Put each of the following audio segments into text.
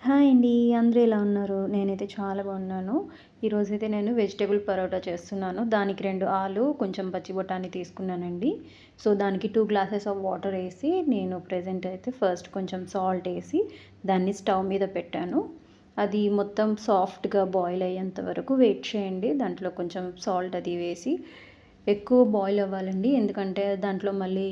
Hi అండి. అందరూ ఎలా ఉన్నారు? నేనైతే చాలా బాగున్నాను. ఈరోజైతే నేను వెజిటబుల్ పరోటా చేస్తున్నాను. దానికి 2 ఆలు, కొంచెం పచ్చి బఠానీ తీసుకున్నానండి. సో, దానికి 2 గ్లాసెస్ ఆఫ్ వాటర్ ఏసి నేను ప్రెజెంట్ అయితే ఫస్ట్ కొంచెం సాల్ట్ ఏసి దాన్ని స్టవ్ మీద పెట్టాను. అది మొత్తం సాఫ్ట్‌గా బాయిల్ అయ్యేంత వరకు వెయిట్ చేయండి. దాంట్లో కొంచెం సాల్ట్ అది వేసి ఎక్కువ బాయిల్ అవ్వాలండి. ఎందుకంటే దాంట్లో మళ్ళీ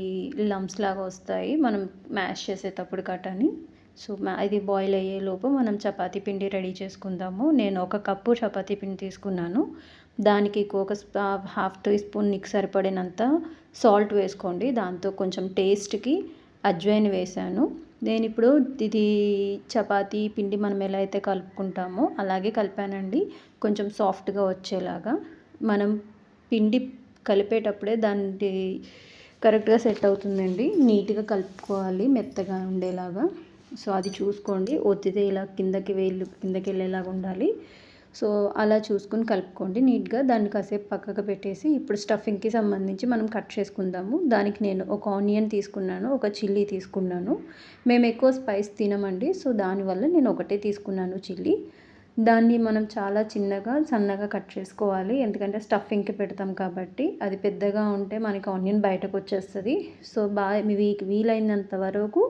లంప్స్ లాగా వస్తాయి. మనం మ్యాష్ చేసేటప్పుడు గటాని. సో, ఇది బాయిల్ అయ్యేలోపు మనం చపాతీ పిండి రెడీ చేసుకుందాము. నేను ఒక కప్పు చపాతీ పిండి తీసుకున్నాను. దానికి హాఫ్ టీ స్పూన్ నీకు సరిపడినంత సాల్ట్ వేసుకోండి. దాంతో కొంచెం టేస్ట్‌కి అజ్వైన్ వేశాను. నేనిప్పుడు ఇది చపాతీ పిండి మనం ఎలా అయితే కలుపుకుంటామో అలాగే కలిపానండి. కొంచెం సాఫ్ట్‌గా వచ్చేలాగా. మనం పిండి కలిపేటప్పుడే దానికి కరెక్ట్‌గా సెట్ అవుతుందండి. నీట్‌గా కలుపుకోవాలి మెత్తగా ఉండేలాగా. సో, అది చూసుకోండి. ఒత్తితే ఇలా వేళ్ళు కిందకెళ్ళేలాగా ఉండాలి. సో, అలా చూసుకొని కలుపుకోండి నీట్‌గా. దాన్ని కాసేపు పక్కకు పెట్టేసి ఇప్పుడు స్టఫింగ్‌కి సంబంధించి మనం కట్ చేసుకుందాము. దానికి నేను ఒక ఆనియన్ తీసుకున్నాను, ఒక చిల్లీ తీసుకున్నాను. మేము ఎక్కువ స్పైస్ తినమండి. సో, దానివల్ల నేను ఒకటే తీసుకున్నాను చిల్లీ. దాన్ని మనం చాలా చిన్నగా, సన్నగా కట్ చేసుకోవాలి. ఎందుకంటే స్టఫింగ్‌కి పెడతాం కాబట్టి. అది పెద్దగా ఉంటే మనకి ఆనియన్ బయటకొచ్చేస్తది. సో, మీకు వీలైనంత వరకు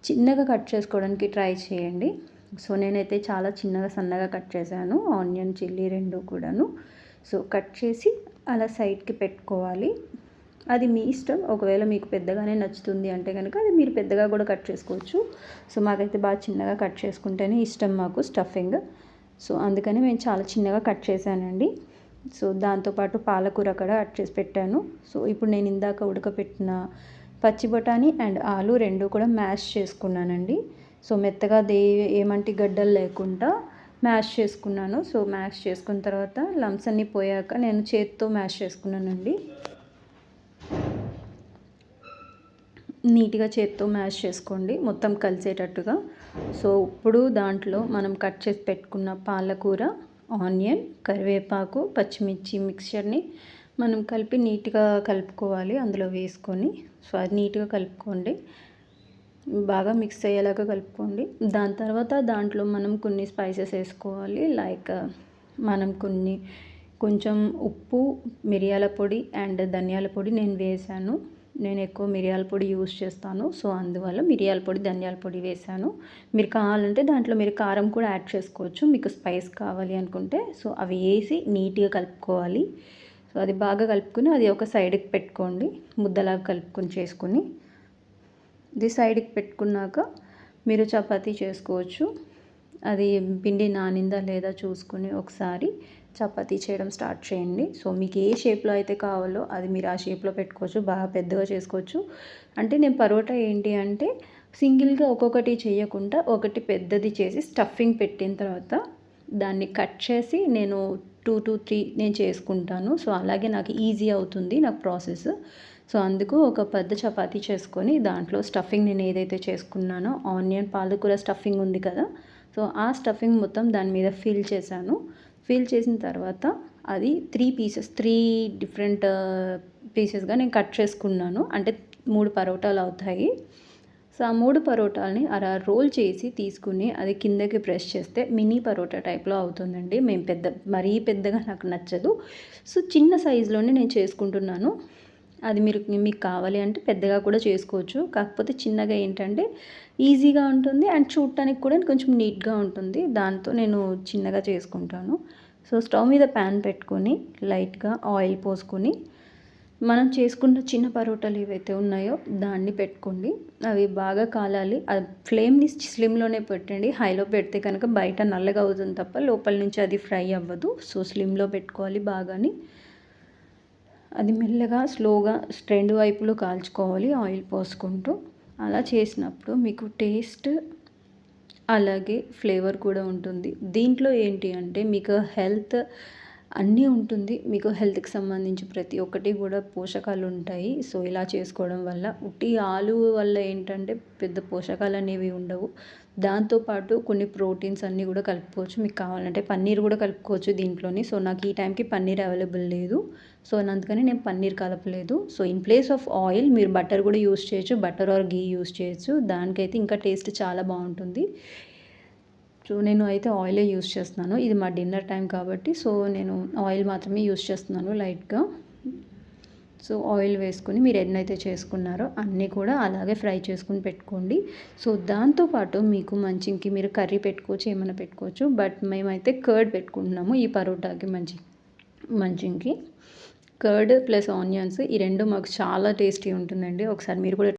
చిన్నగా కట్ చేసుకోవడానికి ట్రై చేయండి. సో, నేనైతే చాలా చిన్నగా, సన్నగా కట్ చేశాను. ఆనియన్, చిల్లీ 2 కూడాను. సో, కట్ చేసి అలా సైడ్‌కి పెట్టుకోవాలి. అది మీ ఇష్టం. ఒకవేళ మీకు పెద్దగానే నచ్చుతుంది అంటే గనుక అది మీరు పెద్దగా కూడా కట్ చేసుకోవచ్చు. సో, మాకైతే బాగా చిన్నగా కట్ చేసుకుంటేనే ఇష్టం మాకు స్టఫింగ్. సో, అందుకని నేను చాలా చిన్నగా కట్ చేశానండి. సో, దాంతోపాటు పాలకూర కూడా కట్ చేసి పెట్టాను. సో, ఇప్పుడు నేను ఇందాక ఉడకపెట్టిన పచ్చి బఠానీ అండ్ ఆలు 2 కూడా మ్యాష్ చేసుకున్నానండి. సో, మెత్తగా ఏమంటి గడ్డలు లేకుండా మ్యాష్ చేసుకున్నాను. సో, మ్యాష్ చేసుకున్న తర్వాత లంప్స్ అన్నీ పోయాక నేను చేత్తో మ్యాష్ చేసుకున్నానండి. నీట్‌గా చేత్తో మ్యాష్ చేసుకోండి మొత్తం కలిసేటట్టుగా. సో, ఇప్పుడు దాంట్లో మనం కట్ చేసి పెట్టుకున్న పాలకూర, ఆనియన్, కరివేపాకు, పచ్చిమిర్చి మిక్స్చర్‌ని మనం కలిపి నీట్‌గా కలుపుకోవాలి అందులో వేసుకొని. సో, అది నీట్‌గా కలుపుకోండి. బాగా మిక్స్ అయ్యేలాగా కలుపుకోండి. దాని తర్వాత దాంట్లో మనం కొన్ని స్పైసెస్ వేసుకోవాలి. లైక్ మనం కొంచెం ఉప్పు, మిరియాల పొడి అండ్ ధనియాల పొడి నేను వేశాను. నేను ఎక్కువ మిరియాల పొడి యూజ్ చేస్తాను. సో, అందువల్ల మిరియాల పొడి, ధనియాల పొడి వేశాను. మీరు కావాలంటే దాంట్లో మీరు కారం కూడా యాడ్ చేసుకోవచ్చు. మీకు స్పైస్ కావాలి అనుకుంటే. సో, అవి వేసి నీట్‌గా కలుపుకోవాలి. సో, అది బాగా కలుపుకొని అది ఒక సైడ్‌కి పెట్టుకోండి. ముద్దలాగా కలుపుకొని చేసుకొని. ఇది సైడ్‌కి పెట్టుకున్నాక మీరు చపాతీ చేసుకోవచ్చు. అది పిండి నానిందా లేదా చూసుకొని ఒకసారి చపాతీ చేయడం స్టార్ట్ చేయండి. సో, మీకు ఏ షేప్‌లో అయితే కావాలో అది మీరు ఆ షేప్‌లో పెట్టుకోవచ్చు. బాగా పెద్దగా చేసుకోవచ్చు. అంటే నేను పరోటా ఏంటి అంటే సింగిల్‌గా ఒక్కొక్కటి చేయకుండా ఒకటి పెద్దది చేసి స్టఫింగ్ పెట్టిన తర్వాత దాన్ని కట్ చేసి నేను 2-3 నేను చేసుకుంటాను. సో, అలాగే నాకు ఈజీ అవుతుంది నాకు ప్రాసెస్. సో, అందుకు ఒక పెద్ద చపాతీ చేసుకొని దాంట్లో స్టఫింగ్ నేను ఏదైతే చేసుకున్నానో ఆనియన్, పాలకూర స్టఫింగ్ ఉంది కదా! సో, ఆ స్టఫింగ్ మొత్తం దాని మీద ఫిల్ చేశాను. ఫిల్ చేసిన తర్వాత అది 3 డిఫరెంట్ పీసెస్‌గా నేను కట్ చేసుకున్నాను. అంటే 3 పరోటాలు అవుతాయి. సో, ఆ 3 పరోటాలని అలా రోల్ చేసి తీసుకుని అది కిందకి ప్రెస్ చేస్తే మినీ పరోటా టైప్‌లో అవుతుందండి. మరీ పెద్దగా నాకు నచ్చదు. సో, చిన్న సైజులోనే నేను చేసుకుంటున్నాను. అది మీకు కావాలి అంటే పెద్దగా కూడా చేసుకోవచ్చు. కాకపోతే చిన్నగా ఏంటంటే ఈజీగా ఉంటుంది అండ్ చూడటానికి కూడా కొంచెం నీట్‌గా ఉంటుంది. దాంతో నేను చిన్నగా చేసుకుంటాను. సో, స్టవ్ మీద ప్యాన్ పెట్టుకొని లైట్‌గా ఆయిల్ పోసుకొని మనం చేసుకున్న చిన్న పరోటాలు ఏవైతే ఉన్నాయో దాన్ని పెట్టుకోండి. అవి బాగా కాలాలి. ఫ్లేమ్‌ని స్లిమ్‌లోనే పెట్టండి. హైలో పెడితే కనుక బయట నల్లగా అవుతుంది తప్ప లోపల నుంచి అది ఫ్రై అవ్వదు. సో, స్లిమ్‌లో పెట్టుకోవాలి బాగాని. అది మెల్లగా స్లోగా 2 వైపులు కాల్చుకోవాలి ఆయిల్ పోసుకుంటూ. అలా చేసినప్పుడు మీకు టేస్ట్ అలాగే ఫ్లేవర్ కూడా ఉంటుంది. దీంట్లో ఏంటి అంటే మీకు హెల్త్ అన్నీ ఉంటుంది. మీకు హెల్త్‌కి సంబంధించి ప్రతి ఒక్కటి కూడా పోషకాలు ఉంటాయి. సో, ఇలా చేసుకోవడం వల్ల ఉట్టి ఆలు వల్ల ఏంటంటే పెద్ద పోషకాలు అనేవి ఉండవు. దాంతో పాటు కొన్ని ప్రోటీన్స్ అన్నీ కూడా కలుపుకోవచ్చు. మీకు కావాలంటే పన్నీర్ కూడా కలుపుకోవచ్చు దీంట్లోని. సో, నాకు ఈ టైంకి పన్నీర్ అవైలబుల్ లేదు. సో, అందుకని నేను పన్నీర్ కలపలేదు. So, in place of oil మీరు బటర్ కూడా యూజ్ చేయొచ్చు. బటర్ ఆర్ ఘీ యూజ్ చేయొచ్చు. దానికైతే ఇంకా టేస్ట్ చాలా బాగుంటుంది. సో నేను అయితే ఆయిలే యూస్ చేస్తున్నాను. ఇది మా డిన్నర్ టైం కాబట్టి సో నేను ఆయిల్ మాత్రమే యూస్ చేస్తున్నాను లైట్గా. సో ఆయిల్ వేసుకొని మీరు ఎన్నైతే చేసుకున్నారో అన్నీ కూడా అలాగే ఫ్రై చేసుకుని పెట్టుకోండి. సో దాంతోపాటు మీకు మంచింగ్కి మీరు కర్రీ పెట్టుకోవచ్చు, ఏమైనా పెట్టుకోవచ్చు. బట్ మేమైతే కర్డ్ పెట్టుకుంటున్నాము ఈ పరోటాకి మంచింగ్కి. కర్డ్ ప్లస్ ఆనియన్స్ ఈ రెండు మాకు చాలా టేస్టీ ఉంటుందండి. ఒకసారి మీరు కూడా